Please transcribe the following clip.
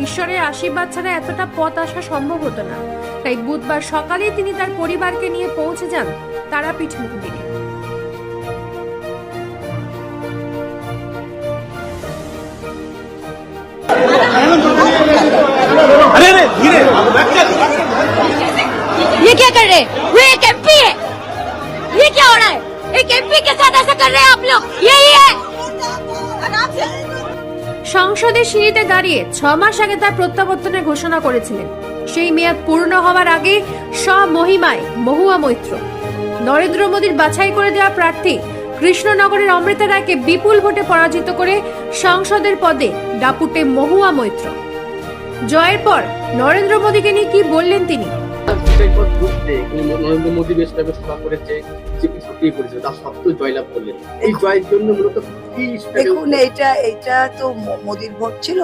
ঈশ্বরের আশীর্বাদ ছাড়া এতটা পথ আসা সম্ভব হতো না। তাই বুধবার সকালেই তিনি তার পরিবারকে নিয়ে পৌঁছে যান তারাপীঠ মন্দিরে। ये क्या कर रहे हैं? वो एक एमपी है। ये क्या हो रहा है? एक एमपी के साथ ऐसा कर रहे हैं आप लोग? यही है। সংসদের সিঁড়িতে দাঁড়িয়ে 6 মাস আগে তার প্রত্যাবর্তনের ঘোষণা করেছিলেন। সেই মেয়াদ পূর্ণ হওয়ার আগে স্বমহিমায় মহুয়া মৈত্র নরেন্দ্র মোদীর বাছাই করে দেওয়া প্রার্থী কৃষ্ণনগরের অমৃতা রায়কে বিপুল ভোটে পরাজিত করে সংসদের পদে দাপুটে মহুয়া মৈত্র। জয়ের পর নরেন্দ্র মোদীকে নিয়ে কি বললেন তিনি? নরেন্দ্র মোদী বেশ ব্যবস্থা করেছে, বিজেপি সক্রিয় করেছে, তার সত্ত্বেও জয়লাভ করলেন। এই জয়ের জন্য মূলত কি দেখুন, এইটা তো মোদির ভোট ছিল।